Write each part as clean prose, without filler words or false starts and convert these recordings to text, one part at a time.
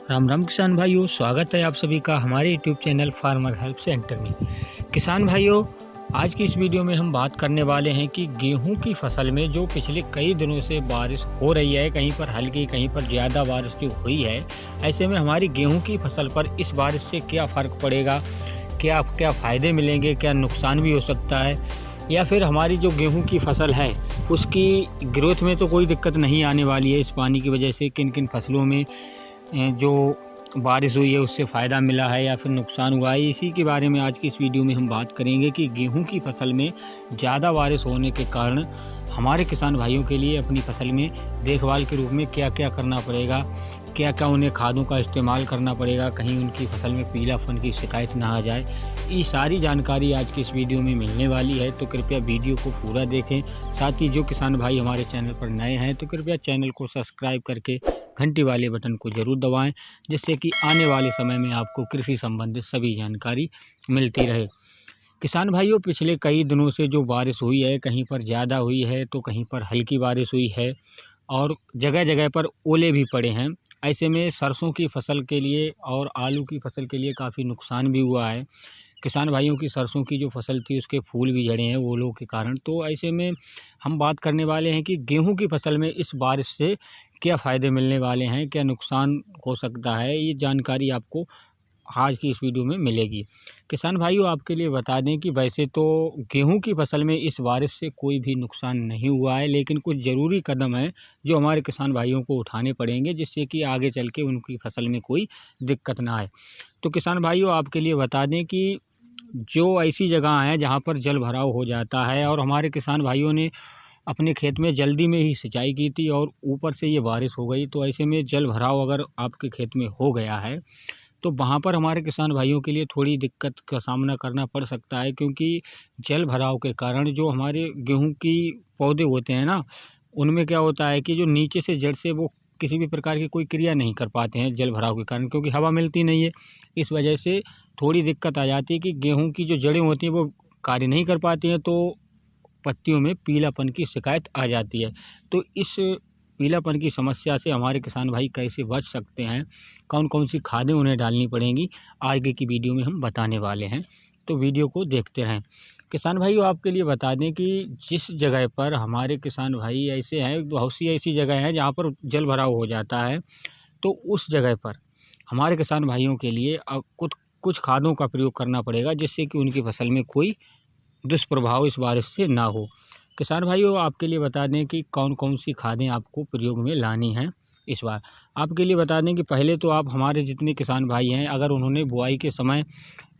राम राम किसान भाइयों, स्वागत है आप सभी का हमारे YouTube channel farmer help centre में। किसान भाइयों, आज की इस वीडियो में हम बात करने वाले हैं कि गेहूं की फसल में जो पिछले कई दिनों से बारिश हो रही है, कहीं पर हल्की कहीं पर ज़्यादा बारिश जो हुई है, ऐसे में हमारी गेहूं की फसल पर इस बारिश से क्या फ़र्क पड़ेगा, क्या क्या फ़ायदे मिलेंगे, क्या नुकसान भी हो सकता है, या फिर हमारी जो गेहूं की फसल है उसकी ग्रोथ में तो कोई दिक्कत नहीं आने वाली है इस पानी की वजह से। किन किन फसलों में जो बारिश हुई है उससे फ़ायदा मिला है या फिर नुकसान हुआ है, इसी के बारे में आज की इस वीडियो में हम बात करेंगे कि गेहूं की फसल में ज़्यादा बारिश होने के कारण हमारे किसान भाइयों के लिए अपनी फसल में देखभाल के रूप में क्या क्या करना पड़ेगा, क्या क्या उन्हें खादों का इस्तेमाल करना पड़ेगा, कहीं उनकी फसल में पीलापन की शिकायत ना आ जाए। ये सारी जानकारी आज की इस वीडियो में मिलने वाली है, तो कृपया वीडियो को पूरा देखें। साथ ही जो किसान भाई हमारे चैनल पर नए हैं तो कृपया चैनल को सब्सक्राइब करके घंटी वाले बटन को ज़रूर दबाएं, जिससे कि आने वाले समय में आपको कृषि संबंधित सभी जानकारी मिलती रहे। किसान भाइयों, पिछले कई दिनों से जो बारिश हुई है, कहीं पर ज़्यादा हुई है तो कहीं पर हल्की बारिश हुई है और जगह जगह पर ओले भी पड़े हैं। ऐसे में सरसों की फसल के लिए और आलू की फसल के लिए काफ़ी नुकसान भी हुआ है। किसान भाइयों की सरसों की जो फसल थी उसके फूल भी झड़े हैं ओलों के कारण। तो ऐसे में हम बात करने वाले हैं कि गेहूं की फसल में इस बारिश से क्या फ़ायदे मिलने वाले हैं, क्या नुकसान हो सकता है, ये जानकारी आपको आज की इस वीडियो में मिलेगी। किसान भाइयों, आपके लिए बता दें कि वैसे तो गेहूं की फसल में इस बारिश से कोई भी नुकसान नहीं हुआ है, लेकिन कुछ ज़रूरी कदम हैं जो हमारे किसान भाइयों को उठाने पड़ेंगे, जिससे कि आगे चल के उनकी फसल में कोई दिक्कत ना आए। तो किसान भाइयों, आपके लिए बता दें कि जो ऐसी जगह हैं जहाँ पर जल भराव हो जाता है और हमारे किसान भाइयों ने अपने खेत में जल्दी में ही सिंचाई की थी और ऊपर से ये बारिश हो गई, तो ऐसे में जल भराव अगर आपके खेत में हो गया है तो वहाँ पर हमारे किसान भाइयों के लिए थोड़ी दिक्कत का सामना करना पड़ सकता है, क्योंकि जल भराव के कारण जो हमारे गेहूं की पौधे होते हैं ना, उनमें क्या होता है कि जो नीचे से जड़ से वो किसी भी प्रकार की कोई क्रिया नहीं कर पाते हैं जल भराव के कारण, क्योंकि हवा मिलती नहीं है। इस वजह से थोड़ी दिक्कत आ जाती है कि गेहूं की जो जड़ें होती हैं वो कार्य नहीं कर पाती हैं, तो पत्तियों में पीलापन की शिकायत आ जाती है। तो इस पीलापन की समस्या से हमारे किसान भाई कैसे बच सकते हैं, कौन कौन सी खादें उन्हें डालनी पड़ेंगी, आगे की वीडियो में हम बताने वाले हैं, तो वीडियो को देखते रहें। किसान भाइयों, आपके लिए बता दें कि जिस जगह पर हमारे किसान भाई ऐसे हैं, बहुत सी ऐसी जगह हैं जहाँ पर जल भराव हो जाता है, तो उस जगह पर हमारे किसान भाइयों के लिए कुछ कुछ खादों का प्रयोग करना पड़ेगा, जिससे कि उनकी फसल में कोई दुष्प्रभाव इस बारिश से ना हो। किसान भाइयों, आपके लिए बता दें कि कौन कौन सी खादें आपको प्रयोग में लानी हैं इस बार। आपके लिए बता दें कि पहले तो आप हमारे जितने किसान भाई हैं, अगर उन्होंने बुआई के समय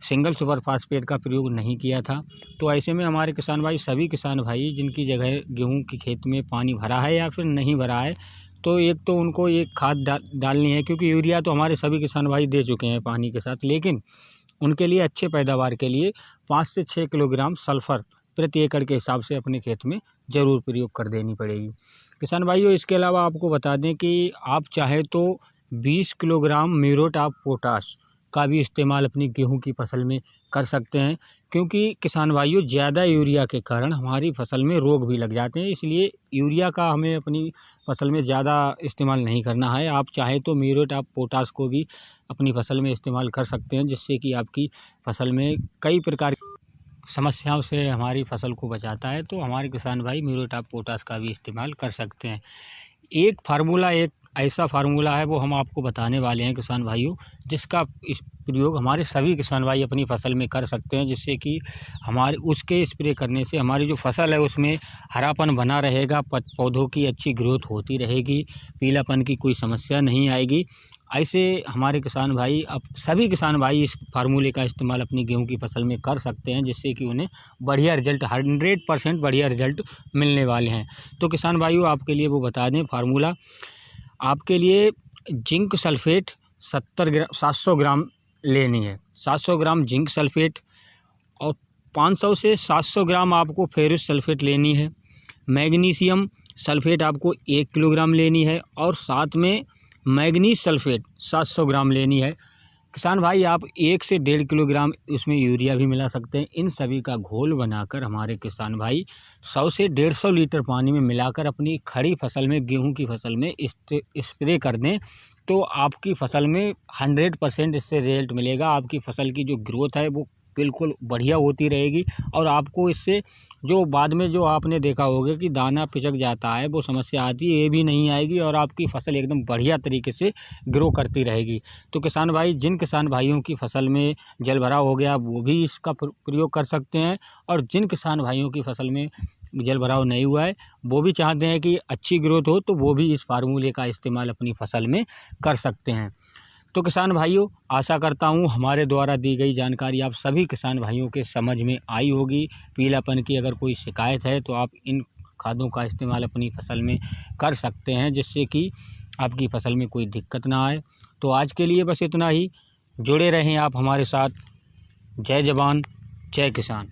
सिंगल सुपर फास्फेट का प्रयोग नहीं किया था, तो ऐसे में हमारे किसान भाई, सभी किसान भाई जिनकी जगह गेहूं के खेत में पानी भरा है या फिर नहीं भरा है, तो एक तो उनको एक खाद डालनी है, क्योंकि यूरिया तो हमारे सभी किसान भाई दे चुके हैं पानी के साथ, लेकिन उनके लिए अच्छे पैदावार के लिए 5 से 6 किलोग्राम सल्फ़र प्रति एकड़ के हिसाब से अपने खेत में ज़रूर प्रयोग कर देनी पड़ेगी। किसान भाइयों, इसके अलावा आपको बता दें कि आप चाहे तो 20 किलोग्राम म्यूरेट ऑफ पोटाश का भी इस्तेमाल अपनी गेहूं की फसल में कर सकते हैं, क्योंकि किसान भाइयों ज़्यादा यूरिया के कारण हमारी फसल में रोग भी लग जाते हैं, इसलिए यूरिया का हमें अपनी फसल में ज़्यादा इस्तेमाल नहीं करना है। आप चाहे तो म्यूरेट ऑफ पोटाश को भी अपनी फसल में इस्तेमाल कर सकते हैं, जिससे कि आपकी फसल में कई प्रकार समस्याओं से हमारी फसल को बचाता है। तो हमारे किसान भाई म्यूरेट ऑफ पोटाश का भी इस्तेमाल कर सकते हैं। एक ऐसा फार्मूला है, वो हम आपको बताने वाले हैं किसान भाइयों, जिसका इस प्रयोग हमारे सभी किसान भाई अपनी फसल में कर सकते हैं, जिससे कि हमारे उसके स्प्रे करने से हमारी जो फसल है उसमें हरापन बना रहेगा, पौधों की अच्छी ग्रोथ होती रहेगी, पीलापन की कोई समस्या नहीं आएगी। ऐसे हमारे किसान भाई, अब सभी किसान भाई इस फार्मूले का इस्तेमाल अपनी गेहूं की फसल में कर सकते हैं, जिससे कि उन्हें बढ़िया रिजल्ट, 100% बढ़िया रिजल्ट मिलने वाले हैं। तो किसान भाइयों, आपके लिए वो बता दें फार्मूला, आपके लिए जिंक सल्फेट 700 ग्राम लेनी है, 700 ग्राम जिंक सल्फेट, और 500 से 700 ग्राम आपको फेरस सल्फेट लेनी है। मैग्नीशियम सल्फेट आपको 1 किलोग्राम लेनी है, और साथ में मैग्नीज सल्फेट 700 ग्राम लेनी है। किसान भाई, आप 1 से 1.5 किलोग्राम उसमें यूरिया भी मिला सकते हैं। इन सभी का घोल बनाकर हमारे किसान भाई 100 से 150 लीटर पानी में मिलाकर अपनी खड़ी फसल में, गेहूं की फसल में स्प्रे कर दें, तो आपकी फ़सल में 100% इससे रिजल्ट मिलेगा। आपकी फ़सल की जो ग्रोथ है वो बिल्कुल बढ़िया होती रहेगी और आपको इससे जो बाद में जो आपने देखा होगा कि दाना पिचक जाता है, वो समस्या आती है, ये भी नहीं आएगी और आपकी फ़सल एकदम बढ़िया तरीके से ग्रो करती रहेगी। तो किसान भाई, जिन किसान भाइयों की फ़सल में जल भराव हो गया वो भी इसका प्रयोग कर सकते हैं, और जिन किसान भाइयों की फ़सल में जल भराव नहीं हुआ है वो भी चाहते हैं कि अच्छी ग्रोथ हो, तो वो भी इस फार्मूले का इस्तेमाल अपनी फ़सल में कर सकते हैं। तो किसान भाइयों, आशा करता हूँ हमारे द्वारा दी गई जानकारी आप सभी किसान भाइयों के समझ में आई होगी। पीलापन की अगर कोई शिकायत है तो आप इन खादों का इस्तेमाल अपनी फ़सल में कर सकते हैं, जिससे कि आपकी फ़सल में कोई दिक्कत ना आए। तो आज के लिए बस इतना ही। जुड़े रहें आप हमारे साथ। जय जवान जय किसान।